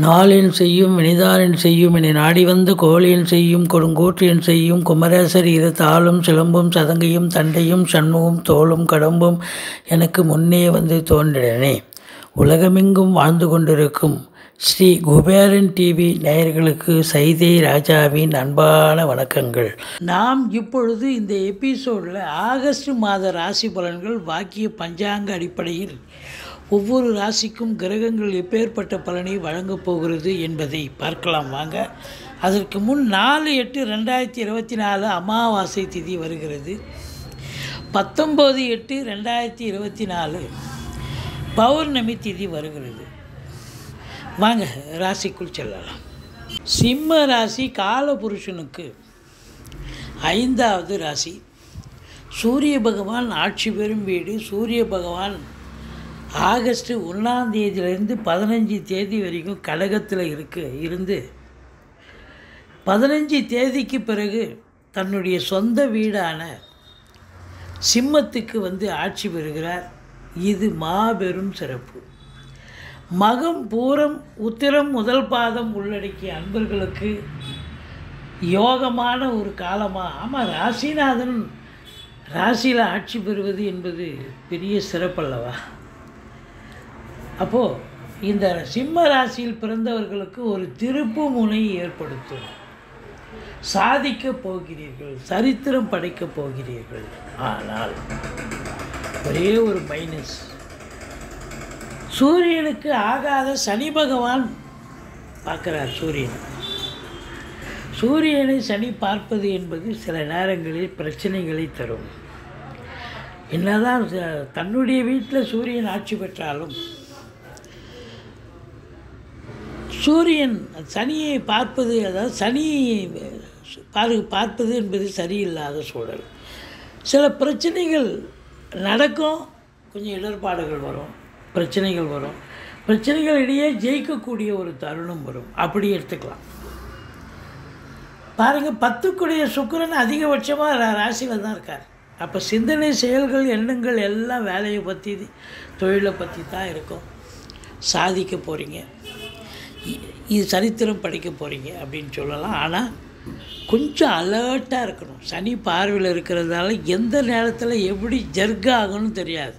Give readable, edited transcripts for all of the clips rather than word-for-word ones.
நாளென் செய்யும் வினைதானென் செய்யும் என நாடி வந்த கோளென் செய்யும் கொடுங்கூற்றென் செய்யும் குமரேசர் இரு தாளும் சிலம்பும் சதங்கையும் தண்டையும் சண்முகம் தோளும் கடம்பும் எனக்கு முன்னே வந்து தோன்றினனே. உலகமெங்கும் வாழ்ந்து கொண்டிருக்கும் ஸ்ரீ குபேரன் டிவி நேயர்களுக்கு சைதை ராஜாவின் அன்பான வணக்கங்கள். நாம் இப்பொழுது இந்த எபிசோடில் ஆகஸ்ட் மாத ராசி பலன்கள் வாக்கிய பஞ்சாங்க அடிப்படையில் ஒவ்வொரு ராசிக்கும் கிரகங்கள் எப்பேற்பட்ட பலனை வழங்கப் போகிறது என்பதை பார்க்கலாம் வாங்க. அதற்கு முன் 4/8/2024 அமாவாசை திதி வருகிறது. 19/8/2024 பௌர்ணமி திதி வருகிறது. வாங்க ராசிக்குள் செல்லலாம். சிம்ம ராசி காலபுருஷனுக்கு 5வது ராசி. சூரிய பகவான் ஆட்சி பெறும் வீடு. சூரிய பகவான் ஆகஸ்ட் 1ஆம் தேதியிலிருந்து 15 தேதி வரைக்கும் கடகத்தில் இருந்து 15 தேதிக்கு பிறகு தன்னுடைய சொந்த வீடான சிம்மத்துக்கு வந்து ஆட்சி பெறுகிறார். இது மாபெரும் சிறப்பு. மகம் பூரம் உத்திரம் முதல் பாதம் உள்ளடக்கிய அன்பர்களுக்கு யோகமான ஒரு காலமாக. ஆமாம், ராசிநாதன் ராசியில் ஆட்சி பெறுவது என்பது பெரிய சிறப்பல்லவா. அப்போது இந்த சிம்ம ராசியில் பிறந்தவர்களுக்கு ஒரு திருப்பு முனை ஏற்படுத்தும். சாதிக்கப் போகிறீர்கள், சரித்திரம் படைக்கப் போகிறீர்கள். ஆனால் ஒரே ஒரு மைனஸ், சூரியனுக்கு ஆகாத சனி பகவான் பார்க்குறார். சூரியனை சனி பார்ப்பது என்பது சில நேரங்களில் பிரச்சனைகளை தரும். என்னதான் தன்னுடைய வீட்டில் சூரியன் ஆட்சி பெற்றாலும் சூரியன் சனியை பார்ப்பது, அதாவது சனியை பார்ப்பது என்பது சரியில்லாத சூழல். சில பிரச்சனைகள் நடக்கும், கொஞ்சம் இடர்பாடுகள் வரும், பிரச்சனைகள் வரும். பிரச்சனைகளிடையே ஜெயிக்கக்கூடிய ஒரு தருணம் வரும். அப்படி எடுத்துக்கலாம். பாருங்கள், 10க்குடைய சுக்கிரன் அதிகபட்சமாக ராசியில் தான் இருக்கார். அப்போ சிந்தனை, செயல்கள், எண்ணங்கள் எல்லாம் வேலையை பற்றி, தொழிலை பற்றி தான் இருக்கும். சாதிக்க போகிறீங்க, இது சரித்திரம் படிக்க போகிறீங்க அப்படின்னு சொல்லலாம். ஆனால் கொஞ்சம் அலர்ட்டாக இருக்கணும். சனி பார்வையில் இருக்கிறதால எந்த நேரத்தில் எப்படி ஜர்க் ஆகணும்னு தெரியாது.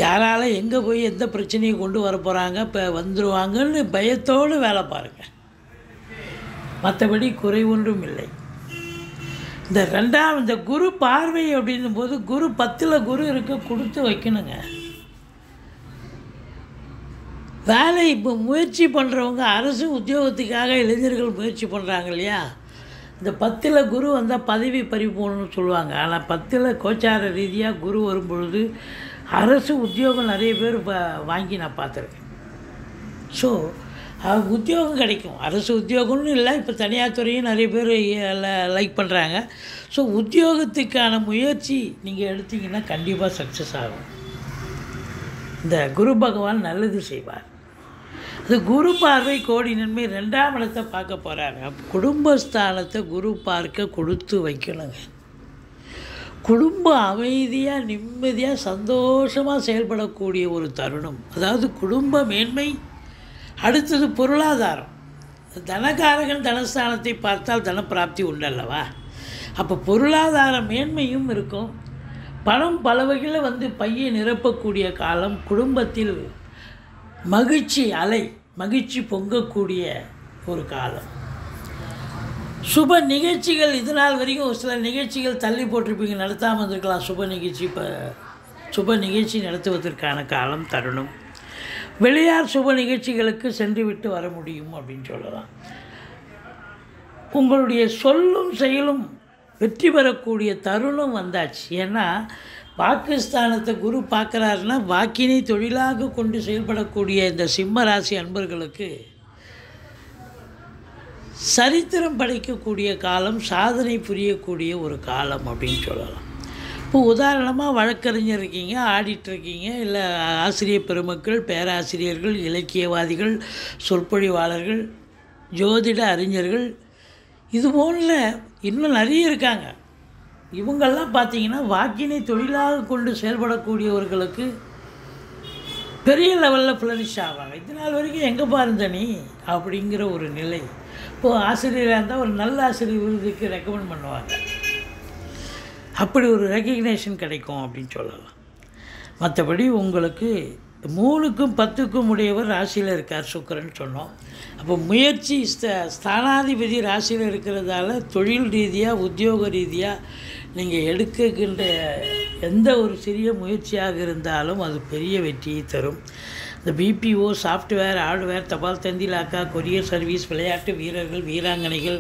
யாரால் எங்கே போய் எந்த பிரச்சனையை கொண்டு வர போகிறாங்க, இப்போ வந்துடுவாங்கன்னு பயத்தோடு வேலை பாருங்கள். மற்றபடி குறை ஒன்றும் இல்லை. இந்த குரு பார்வை அப்படின்னும் போது குரு 10ல் குரு இருக்க கொடுத்து வைக்கணுங்க. வேலை இப்போ முயற்சி பண்ணுறவங்க, அரசு உத்தியோகத்துக்காக இளைஞர்கள் முயற்சி பண்ணுறாங்க இல்லையா, இந்த 10ல் குரு வந்தால் பதவி பறிப்போன்னு சொல்லுவாங்க. ஆனால் 10ல் கோச்சார ரீதியாக குரு வரும்பொழுது அரசு உத்தியோகம் நிறைய பேர் வாங்கி நான் பார்த்துருக்கேன். ஸோ உத்தியோகம் கிடைக்கும். அரசு உத்தியோகம்னு இல்லை, இப்போ தனியார் துறையும் நிறைய பேர் லைக் பண்ணுறாங்க. ஸோ உத்தியோகத்துக்கான முயற்சி நீங்கள் எடுத்தீங்கன்னா கண்டிப்பாக சக்ஸஸ் ஆகும். இந்த குரு பகவான் நல்லது செய்வார். அது குரு பார்வை கோடி நன்மை. 2ஆம் இடத்தை பார்க்க போகிறாங்க. குடும்பஸ்தானத்தை குரு பார்க்க கொடுத்து வைக்கணுங்க. குடும்பம் அமைதியாக, நிம்மதியாக, சந்தோஷமாக செயல்படக்கூடிய ஒரு தருணம். அதாவது குடும்ப மேன்மை. அடுத்தது பொருளாதாரம். தனகாரகன் தனஸ்தானத்தை பார்த்தால் தனப்பிராப்தி உண்டல்லவா. அப்போ பொருளாதார மேன்மையும் இருக்கும். பணம் பல வகையில் வந்து பையை நிரப்பக்கூடிய காலம். குடும்பத்தில் மகிழ்ச்சி பொங்கக்கூடிய ஒரு காலம். சுப நிகழ்ச்சிகள், இது நாள் வரைக்கும் சில நிகழ்ச்சிகள் தள்ளி போட்டிருப்பீங்க, நடத்தாமல் வந்திருக்கலாம். சுப நிகழ்ச்சி நடத்துவதற்கான காலம், தருணம். வெளியார் சுப நிகழ்ச்சிகளுக்கு சென்று விட்டு வர முடியும் அப்படின்னு சொல்லலாம். உங்களுடைய சொல்லும் செயலும் வெற்றி பெறக்கூடிய தருணம் வந்தாச்சு. ஏன்னா பாகிஸ்தானத்தை குரு பார்க்குறாருன்னா வாக்கினை தொழிலாக கொண்டு செயல்படக்கூடிய இந்த சிம்ம ராசி அன்பர்களுக்கு சரித்திரம் படைக்கக்கூடிய காலம், சாதனை புரியக்கூடிய ஒரு காலம் அப்படின்னு சொல்லலாம். இப்போ உதாரணமாக வழக்கறிஞர் இருக்கீங்க, ஆடிட்டர் இருக்கீங்க, இல்லை ஆசிரியர் பெருமக்கள், பேராசிரியர்கள், இலக்கியவாதிகள், சொற்பொழிவாளர்கள், ஜோதிட அறிஞர்கள், இது போன்ற இன்னும் நிறைய இருக்காங்க. இவங்கெல்லாம் பார்த்திங்கன்னா வாக்கினை தொழிலாக கொண்டு செயல்படக்கூடியவர்களுக்கு பெரிய லெவலில் ஃப்ளரிஷ் ஆவாங்க. இது நாள் வரைக்கும் எங்கே பாருந்த நீ அப்படிங்கிற ஒரு நிலை. இப்போது ஆசிரியராக இருந்தால் ஒரு நல்ல ஆசிரியர் விருதுக்கு ரெக்கமெண்ட் பண்ணுவாங்க. அப்படி ஒரு ரெக்கக்னேஷன் கிடைக்கும் அப்படின்னு சொல்லலாம். மற்றபடி உங்களுக்கு 3க்கும் 10க்கும் உடையவர் ராசியில் இருக்கார் சுக்கிரன் சொன்னோம். அப்போ முயற்சி ஸ்தானாதிபதி ராசியில் இருக்கிறதால தொழில் ரீதியாக உத்தியோக ரீதியாக நீங்கள் எடுக்கின்ற எந்த ஒரு சிறிய முயற்சியாக இருந்தாலும் அது பெரிய வெற்றியை தரும். இந்த பிபிஓ, சாஃப்ட்வேர், ஹார்ட்வேர், தபால் தந்தி இலாக்கா, கொரியர் சர்வீஸ், விளையாட்டு வீரர்கள், வீராங்கனைகள்,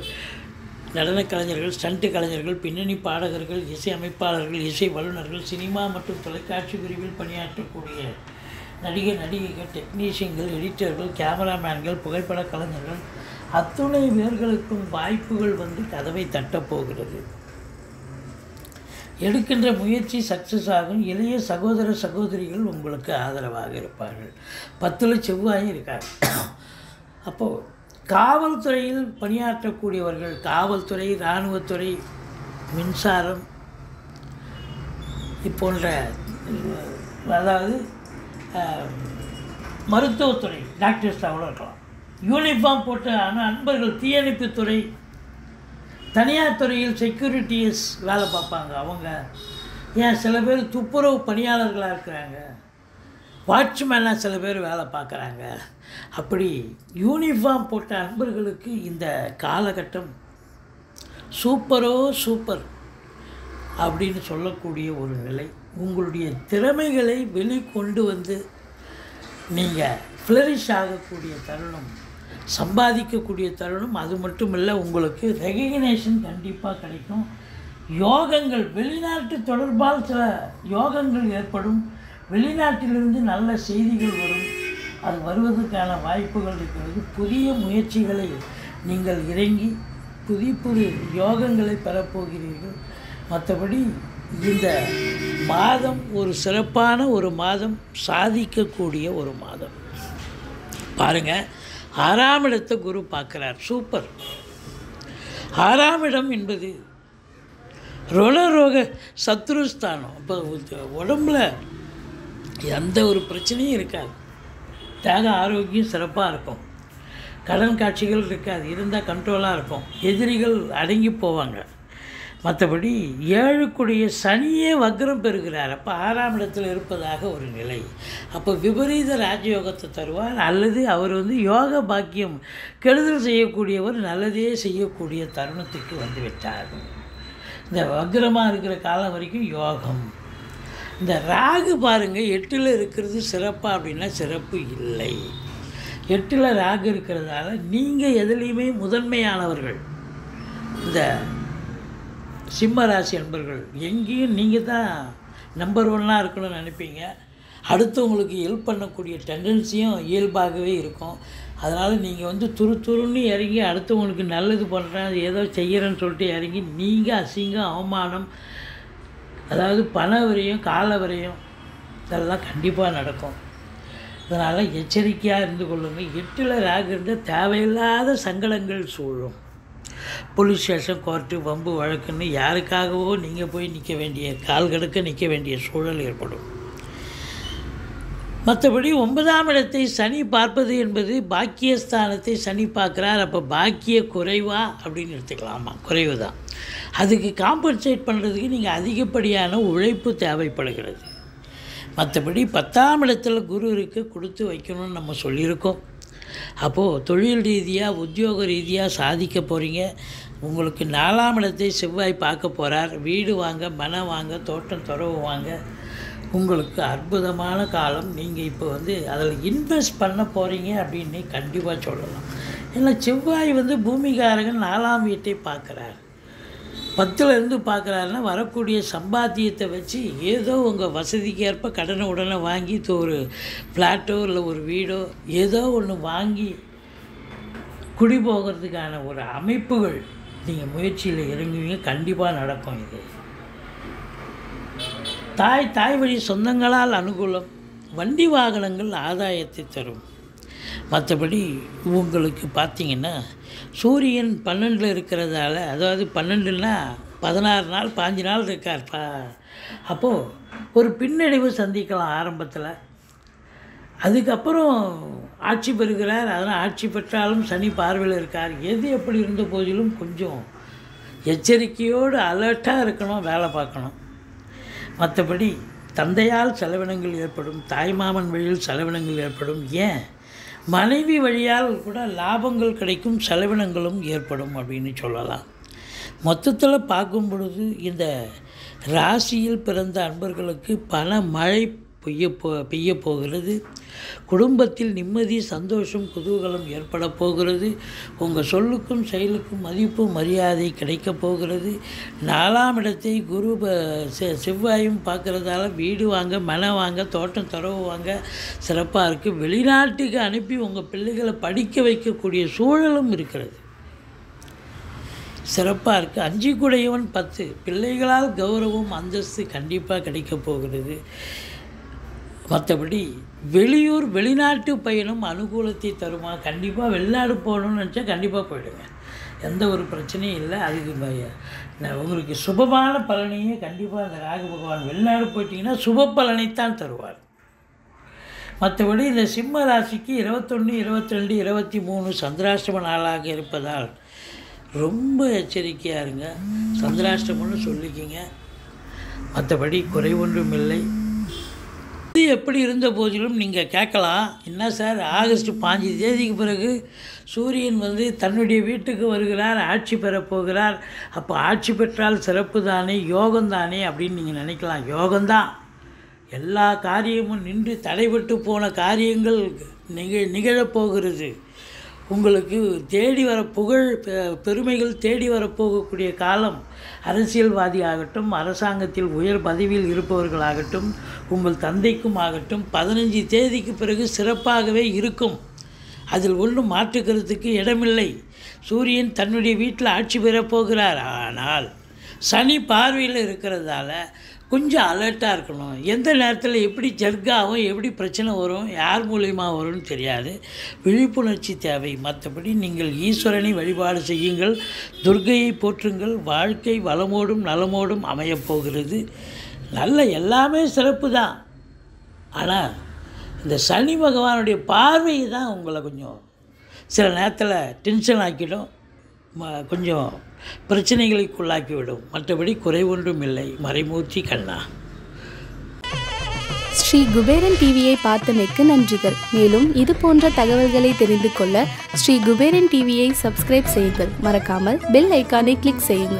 நடனக் கலைஞர்கள், ஸ்டண்ட் கலைஞர்கள், பின்னணி பாடகர்கள், இசை அமைப்பாளர்கள், இசை வல்லுநர்கள், சினிமா மற்றும் தொலைக்காட்சி பிரிவில் பணியாற்றக்கூடிய நடிகைகள், டெக்னீஷியன்கள், எடிட்டர்கள், கேமராமேன்கள், புகைப்பட கலைஞர்கள் அத்துணை பேர்களுக்கும் வாய்ப்புகள் வந்து கதவை தட்டப்போகிறது. எடுக்கின்ற முயற்சி சக்ஸஸ் ஆகும். இளைய சகோதர சகோதரிகள் உங்களுக்கு ஆதரவாக இருப்பார்கள். 10ல் செவ்வாயும் இருக்காங்க. அப்போது காவல்துறையில் பணியாற்றக்கூடியவர்கள், காவல்துறை, இராணுவத்துறை, மின்சாரம் போன்ற, அதாவது மருத்துவத்துறை, டாக்டர்ஸ் அவ்வளோ இருக்கலாம். யூனிஃபார்ம் போட்ட அன்பர்கள், தீயணைப்புத்துறை, தனியார் துறையில் செக்யூரிட்டிஸ் வேலை பார்ப்பாங்க அவங்க. ஏன் சில பேர் துப்புரவு பணியாளர்களாக இருக்கிறாங்க, வாட்ச்மேனாக சில பேர் வேலை பார்க்குறாங்க. அப்படி யூனிஃபார்ம் போட்ட அன்பர்களுக்கு இந்த காலகட்டம் சூப்பர் அப்படின்னு சொல்லக்கூடிய ஒரு நிலை. உங்களுடைய திறமைகளை வெளிக்கொண்டு வந்து நீங்கள் ஃப்ளரிஷ் ஆகக்கூடிய தருணம், சம்பாதிக்கக்கூடிய தருணம். அது மட்டும் இல்லை, உங்களுக்கு ரெகக்னேஷன் கண்டிப்பாக கிடைக்கும். யோகங்கள், வெளிநாட்டு தொடர்பால் சில யோகங்கள் ஏற்படும். வெளிநாட்டிலிருந்து நல்ல செய்திகள் வரும். அது வருவதற்கான வாய்ப்புகள் இருக்கிறது. புதிய முயற்சிகளை நீங்கள் இறங்கி புதிய யோகங்களை பெறப்போகிறீர்கள். மற்றபடி இந்த மாதம் ஒரு சிறப்பான ஒரு மாதம், சாதிக்கக்கூடிய ஒரு மாதம். பாருங்கள், 6ஆம் இடத்தை குரு பார்க்குறார். சூப்பர். 6ஆம் இடம் என்பது ரோக சத்ருஸ்தானம். இப்போ உடம்புல எந்த ஒரு பிரச்சனையும் இருக்காது. தேக ஆரோக்கியம் சிறப்பாக இருக்கும். கடன் காட்சிகள் இருக்காது. இருந்தால் கண்ட்ரோலாக இருக்கும். எதிரிகள் அடங்கி போவாங்க. மற்றபடி 7க்குடைய சனியே வக்ரம் பெறுகிறார். அப்போ 6ஆம் இடத்தில் இருப்பதாக ஒரு நிலை. அப்போ விபரீத ராஜயோகத்தை தருவார். அல்லது அவர் வந்து யோக பாக்கியம், கெடுதல் செய்யக்கூடியவர் நல்லதே செய்யக்கூடிய தருணத்துக்கு வந்து விட்டார். இந்த வக்ரமாக இருக்கிற காலம் வரைக்கும் யோகம். இந்த ராகு பாருங்கள், 8ல் இருக்கிறது சிறப்பாக அப்படின்னா சிறப்பு இல்லை. 8ல் ராகு இருக்கிறதால நீங்கள் எதுலேயுமே முதன்மையானவர்கள். இந்த சிம்ம ராசி அன்பர்கள் எங்கேயும் நீங்கள் தான் நம்பர் 1 இருக்கணும்னு நினைப்பீங்க. அடுத்தவங்களுக்கு ஹெல்ப் பண்ணக்கூடிய டெண்டன்சியும் இயல்பாகவே இருக்கும். அதனால் நீங்கள் வந்து துருன்னு இறங்கி அடுத்தவங்களுக்கு நல்லது பண்ணுறேன், ஏதோ செய்கிறேன்னு சொல்லிட்டு இறங்கி நீங்கள் அசிங்கம், அவமானம், அதாவது பண விரயம், கால விரயம் இதெல்லாம் கண்டிப்பாக நடக்கும். அதனால் எச்சரிக்கையாக இருந்து கொள்ளுங்கள். 8ல் ராகு இருந்தால் தேவையில்லாத சங்கடங்கள் சூழும். போலீஸ் ஸ்டேஷன், கோர்ட்டு, வம்பு வழக்குன்னு யாருக்காகவோ நீங்கள் போய் நிற்க வேண்டிய, கால் கடுக்க நிற்க வேண்டிய சூழல் ஏற்படும். மற்றபடி 9ஆம் இடத்தை சனி பார்ப்பது என்பது பாக்கியஸ்தானத்தை சனி பார்க்குறார். அப்போ பாக்கிய குறைவா அப்படின்னு எடுத்துக்கலாமா? குறைவு தான். அதுக்கு காம்பன்சேட் பண்ணுறதுக்கு நீங்கள் அதிகப்படியான உழைப்பு தேவைப்படுகிறது. மற்றபடி 10ஆம் இடத்துல குரு இருக்க கொடுத்து வைக்கணும்னு நம்ம சொல்லியிருக்கோம். அப்போது தொழில் ரீதியாக, உத்தியோக ரீதியாக சாதிக்க போகிறீங்க. உங்களுக்கு 4ஆம் இடத்தை செவ்வாய் பார்க்க போகிறார். வீடு வாங்க, மனம் வாங்க, தோட்டம் துறவு வாங்க, உங்களுக்கு அற்புதமான காலம். நீங்கள் இப்போ வந்து அதில் இன்வெஸ்ட் பண்ண போகிறீங்க அப்படின்னு கண்டிப்பாக சொல்லலாம். ஏன்னா செவ்வாய் வந்து பூமிகாரகன் 4ஆம் வீட்டை பார்க்குறார். 10ல் இருந்து பார்க்குறாருன்னா வரக்கூடிய சம்பாத்தியத்தை வச்சு ஏதோ உங்கள் வசதிக்கு ஏற்ப கடனை உடனே வாங்கி ஒரு ஃப்ளாட்டோ இல்லை ஒரு வீடோ ஏதோ ஒன்று வாங்கி குடி போகிறதுக்கான ஒரு அமைப்புகள் நீங்கள் முயற்சியில் இறங்குவீங்க. கண்டிப்பாக நடக்கும். இது தாய் வழி சொந்தங்களால் அனுகூலம், வண்டி வாகனங்கள் ஆதாயத்தை தரும். மற்றபடி உங்களுக்கு பார்த்திங்கன்னா சூரியன் 12ல் இருக்கிறதால, அதாவது 12ன்னா 16 நாள் 15 நாள் இருக்கார். அப்போது ஒரு பின்னடைவு சந்திக்கலாம் ஆரம்பத்தில். அதுக்கப்புறம் ஆட்சி பெறுகிறார். அதனால் ஆட்சி பெற்றாலும் சனி பார்வையில் இருக்கார். எது எப்படி இருந்த போதிலும் கொஞ்சம் எச்சரிக்கையோடு அலர்ட்டாக இருக்கணும், வேலை பார்க்கணும். மற்றபடி தந்தையால் செலவினங்கள் ஏற்படும், தாய்மாமன் வழியில் செலவினங்கள் ஏற்படும், ஏன் மனைவி வழியால் கூட லாபங்கள் கிடைக்கும், செலவினங்களும் ஏற்படும் அப்படின்னு சொல்லலாம். மொத்தத்தில் பார்க்கும் பொழுது இந்த ராசியில் பிறந்த அன்பர்களுக்கு பல மழை பெய்ய போகிறது. குடும்பத்தில் நிம்மதி, சந்தோஷம், குதூகலம் ஏற்பட போகிறது. உங்கள் சொல்லுக்கும் செயலுக்கும் மதிப்பு மரியாதை கிடைக்கப் போகிறது. 4ஆம் இடத்தை குரு செவ்வாயும் பார்க்குறதால வீடு வாங்க, மனை வாங்க, தோட்டம் துறவு வாங்க சிறப்பாக இருக்குது. வெளிநாட்டுக்கு அனுப்பி உங்கள் பிள்ளைகளை படிக்க வைக்கக்கூடிய சூழலும் இருக்கிறது, சிறப்பாக இருக்குது. 5 கூடையவன் 10, பிள்ளைகளால் கௌரவம் அந்தஸ்து கண்டிப்பாக கிடைக்கப் போகிறது. மற்றபடி வெளியூர் வெளிநாட்டு பயணம் அனுகூலத்தை தருமா? கண்டிப்பாக வெளிநாடு போகணும்னு நினச்சா கண்டிப்பாக போயிடுங்க, எந்த ஒரு பிரச்சனையும் இல்லை. அதுக்கு உங்களுக்கு சுபமான பலனையே கண்டிப்பாக அந்த ராகு பகவான் வெளிநாடு போயிட்டீங்கன்னா சுப பலனைத்தான் தருவார். மற்றபடி இந்த சிம்ம ராசிக்கு 21, 22, 23 சந்திராஷ்டம நாளாக இருப்பதால் ரொம்ப எச்சரிக்கையாக இருங்க. சந்திராஷ்டமம்னு சொல்லிக்கிங்க, மற்றபடி குறை ஒன்றும் இல்லை. இது எப்படி இருந்த போதிலும் நீங்கள் கேட்கலாம், என்ன சார் ஆகஸ்ட் 5 தேதிக்கு பிறகு சூரியன் தன்னுடைய வீட்டுக்கு வருகிறார், ஆட்சி பெறப்போகிறார், அப்போ ஆட்சி பெற்றால் சிறப்பு தானே, யோகந்தானே அப்படின்னு நீங்கள் நினைக்கலாம். யோகந்தான். எல்லா காரியமும் நின்று தடைபட்டு போன காரியங்கள் நிகழப்போகிறது. உங்களுக்கு தேடி வர புகழ் பெருமைகள் தேடி வரப்போகக்கூடிய காலம். அரசியல்வாதி ஆகட்டும், அரசாங்கத்தில் உயர் பதவியில் இருப்பவர்களாகட்டும், உங்கள் தந்தைக்கும் ஆகட்டும் 15 தேதிக்கு பிறகு சிறப்பாகவே இருக்கும். அதில் ஒன்றும் மாற்றுக்கிறதுக்கு இடமில்லை. சூரியன் தன்னுடைய வீட்டில் ஆட்சி பெறப்போகிறார். ஆனால் சனி பார்வையில் இருக்கிறதால கொஞ்சம் அலர்ட்டாக இருக்கணும். எந்த நேரத்தில் எப்படி ஜர்காவும், எப்படி பிரச்சனை வரும், யார் மூலியமாக வரும்னு தெரியாது. விழிப்புணர்ச்சி தேவை. மற்றபடி நீங்கள் ஈஸ்வரனை வழிபாடு செய்யுங்கள், துர்க்கையை போற்றுங்கள். வாழ்க்கை வளமோடும் நலமோடும் அமையப்போகிறது. நல்ல எல்லாமே சிறப்பு தான். ஆனால் இந்த சனி பகவானுடைய பார்வை தான் உங்களை கொஞ்சம் சில நேரத்தில் டென்ஷன் ஆக்கிடும், கொஞ்சம் பிரச்சனைகளுக்குள்ளாக்கிவிடும். மற்றபடி குறை ஒன்றும் இல்லை. மறைமூர்த்தி கண்ணா. ஸ்ரீ குபேரன் டிவியை பார்த்தமைக்கு நன்றிகள். மேலும் இது போன்ற தகவல்களை தெரிந்து கொள்ள ஸ்ரீ குபேரன் டிவியை சப்ஸ்கிரைப் செய்யுங்கள். மறக்காமல் பெல் ஐக்கானை கிளிக் செய்யுங்கள்.